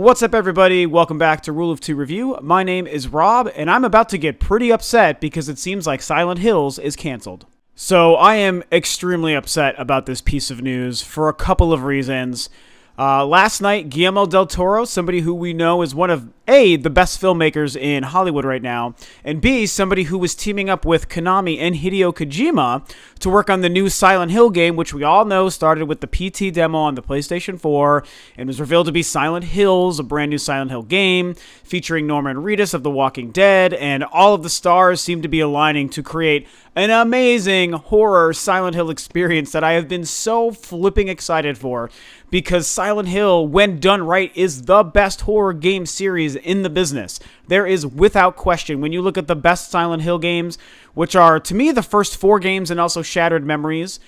What's up, everybody? Welcome back to Rule of Two Review. My name is Rob, and I'm about to get pretty upset because it seems like Silent Hills is canceled. So I am extremely upset about this piece of news for a couple of reasons. Last night, Guillermo del Toro, somebody who we know is one of A, the best filmmakers in Hollywood right now, and B, somebody who was teaming up with Konami and Hideo Kojima to work on the new Silent Hill game, which we all know started with the PT demo on the PlayStation 4 and was revealed to be Silent Hills, a brand new Silent Hill game featuring Norman Reedus of The Walking Dead, and all of the stars seem to be aligning to create an amazing horror Silent Hill experience that I have been so flipping excited for, because Silent Hill, when done right, is the best horror game series in the business. There is, without question, when you look at the best Silent Hill games, which are, to me, the first four games and also Shattered Memories,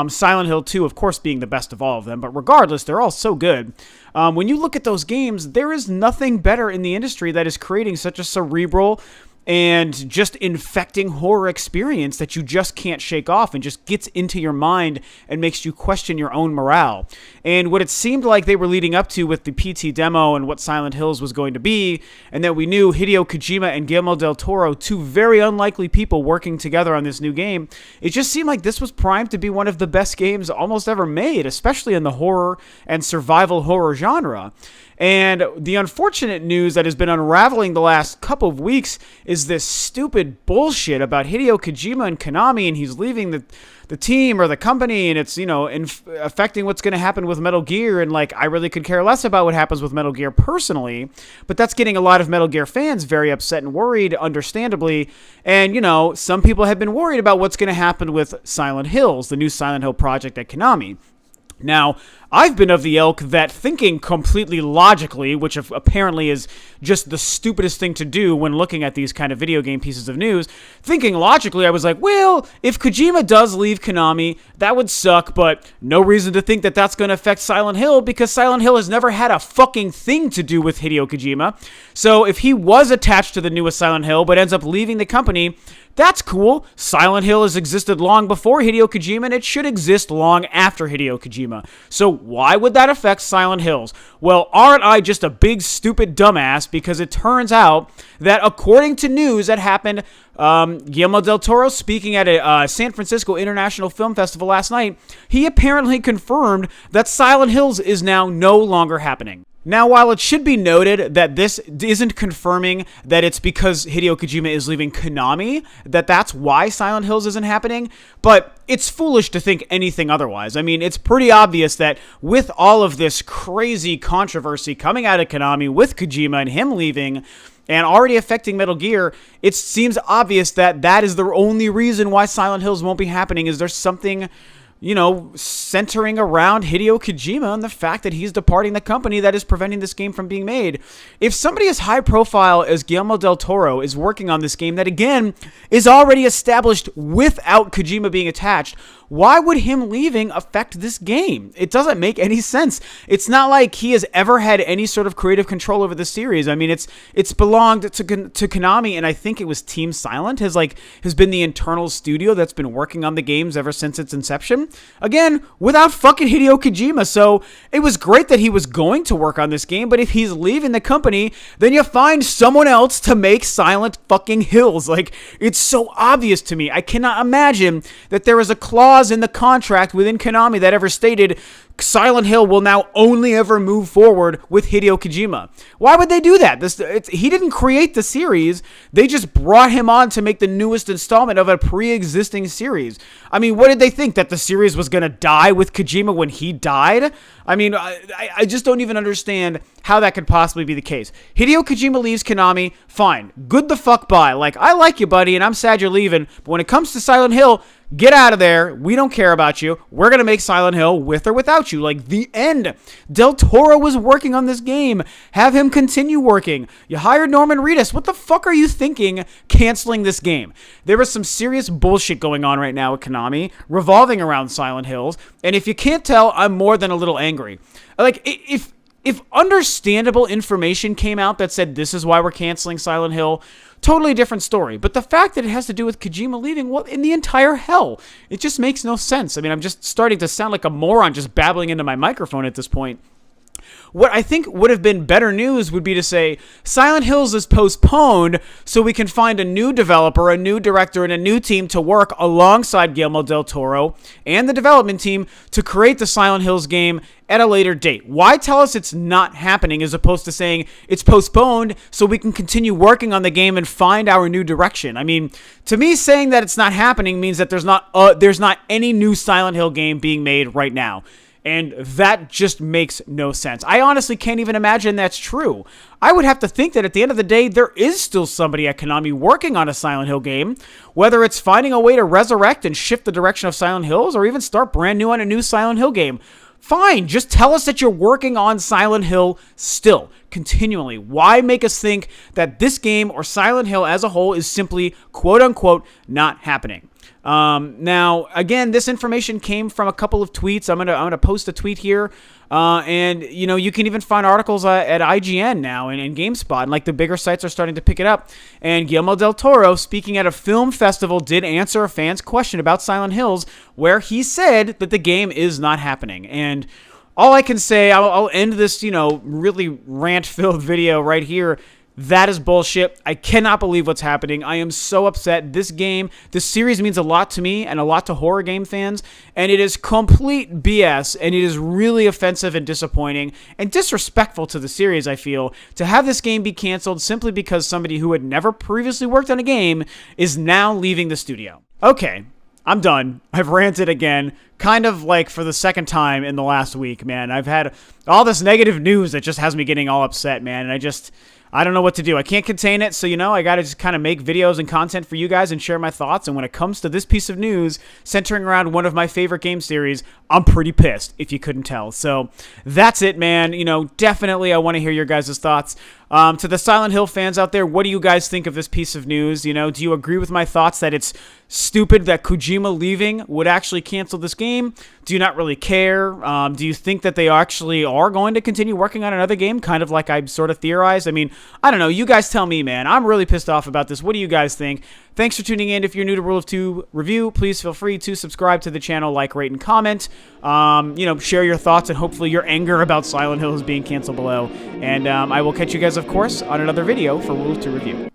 Silent Hill 2, of course, being the best of all of them, but regardless, they're all so good. When you look at those games, there is nothing better in the industry that is creating such a cerebral and just infecting horror experience that you just can't shake off and just gets into your mind and makes you question your own morale. And what it seemed like they were leading up to with the PT demo and what Silent Hills was going to be, and that we knew Hideo Kojima and Guillermo del Toro, two very unlikely people working together on this new game, it just seemed like this was primed to be one of the best games almost ever made, especially in the horror and survival horror genre. And the unfortunate news that has been unraveling the last couple of weeks is this stupid bullshit about Hideo Kojima and Konami, and he's leaving the team or the company, and it's, affecting what's going to happen with Metal Gear, and, I really could care less about what happens with Metal Gear personally, but that's getting a lot of Metal Gear fans very upset and worried, understandably, and, some people have been worried about what's going to happen with Silent Hills, the new Silent Hill project at Konami. Now, I've been of the ilk that thinking completely logically, which apparently is just the stupidest thing to do when looking at these kind of video game pieces of news, thinking logically, I was like, well, if Kojima does leave Konami, that would suck, but no reason to think that that's going to affect Silent Hill, because Silent Hill has never had a fucking thing to do with Hideo Kojima. So if he was attached to the newest Silent Hill but ends up leaving the company, that's cool. Silent Hill has existed long before Hideo Kojima, and it should exist long after Hideo Kojima. So why would that affect Silent Hills? Well, aren't I just a big, stupid dumbass? Because it turns out that according to news that happened, Guillermo del Toro speaking at a San Francisco International Film Festival last night, he apparently confirmed that Silent Hills is now no longer happening. Now, while it should be noted that this isn't confirming that it's because Hideo Kojima is leaving Konami, that's why Silent Hills isn't happening, but it's foolish to think anything otherwise. I mean, it's pretty obvious that with all of this crazy controversy coming out of Konami with Kojima and him leaving, and already affecting Metal Gear, it seems obvious that that is the only reason why Silent Hills won't be happening, is there's something, centering around Hideo Kojima and the fact that he's departing the company that is preventing this game from being made. If somebody as high profile as Guillermo del Toro is working on this game that, again, is already established without Kojima being attached, why would him leaving affect this game? It doesn't make any sense. It's not like he has ever had any sort of creative control over the series. I mean, it's belonged to Konami, and I think it was Team Silent has been the internal studio that's been working on the games ever since its inception. Again, without fucking Hideo Kojima. So it was great that he was going to work on this game, but if he's leaving the company, then you find someone else to make Silent fucking Hills. It's so obvious to me. I cannot imagine that there is a clause in the contract within Konami that ever stated Silent Hill will now only ever move forward with Hideo Kojima. Why would they do that? He didn't create the series. They just brought him on to make the newest installment of a pre-existing series. I mean, what did they think? That the series was going to die with Kojima when he died? I mean, I just don't even understand how that could possibly be the case. Hideo Kojima leaves Konami, fine. Good the fuck bye. I like you, buddy, and I'm sad you're leaving, but when it comes to Silent Hill, get out of there. We don't care about you. We're going to make Silent Hill with or without you. The end. Del Toro was working on this game. Have him continue working. You hired Norman Reedus. What the fuck are you thinking canceling this game? There was some serious bullshit going on right now at Konami revolving around Silent Hills. And if you can't tell, I'm more than a little angry. If understandable information came out that said this is why we're canceling Silent Hill, totally different story. But the fact that it has to do with Kojima leaving, what in the entire hell? It just makes no sense. I mean, I'm just starting to sound like a moron just babbling into my microphone at this point. What I think would have been better news would be to say Silent Hills is postponed so we can find a new developer, a new director, and a new team to work alongside Guillermo del Toro and the development team to create the Silent Hills game at a later date. Why tell us it's not happening as opposed to saying it's postponed so we can continue working on the game and find our new direction? I mean, to me, saying that it's not happening means that there's not any new Silent Hill game being made right now. And that just makes no sense. I honestly can't even imagine that's true. I would have to think that at the end of the day, there is still somebody at Konami working on a Silent Hill game, whether it's finding a way to resurrect and shift the direction of Silent Hills or even start brand new on a new Silent Hill game. Fine, just tell us that you're working on Silent Hill still, continually. Why make us think that this game or Silent Hill as a whole is simply, quote-unquote, not happening? Now, again, this information came from a couple of tweets. I'm gonna post a tweet here, and you can even find articles at IGN now and GameSpot, and like the bigger sites are starting to pick it up. And Guillermo del Toro, speaking at a film festival, did answer a fan's question about Silent Hills, where he said that the game is not happening. And all I can say, I'll end this really rant-filled video right here. That is bullshit. I cannot believe what's happening. I am so upset. This series means a lot to me and a lot to horror game fans, and it is complete BS, and it is really offensive and disappointing and disrespectful to the series, I feel, to have this game be canceled simply because somebody who had never previously worked on a game is now leaving the studio. Okay, I'm done. I've ranted again, kind of like for the second time in the last week, man. I've had all this negative news that just has me getting all upset, man, and I don't know what to do. I can't contain it, so, I got to just kind of make videos and content for you guys and share my thoughts. And when it comes to this piece of news centering around one of my favorite game series, I'm pretty pissed, if you couldn't tell. So that's it, man. Definitely I want to hear your guys' thoughts. To the Silent Hill fans out there, what do you guys think of this piece of news? Do you agree with my thoughts that it's stupid that Kojima leaving would actually cancel this game? Do you not really care? Do you think that they actually are going to continue working on another game, kind of like I sort of theorized? I mean, I don't know. You guys tell me, man. I'm really pissed off about this. What do you guys think? Thanks for tuning in. If you're new to Rule of Two Review, please feel free to subscribe to the channel, like, rate, and comment. Share your thoughts and hopefully your anger about Silent Hills being canceled below. And I will catch you guys, of course, on another video for Rule of Two Review.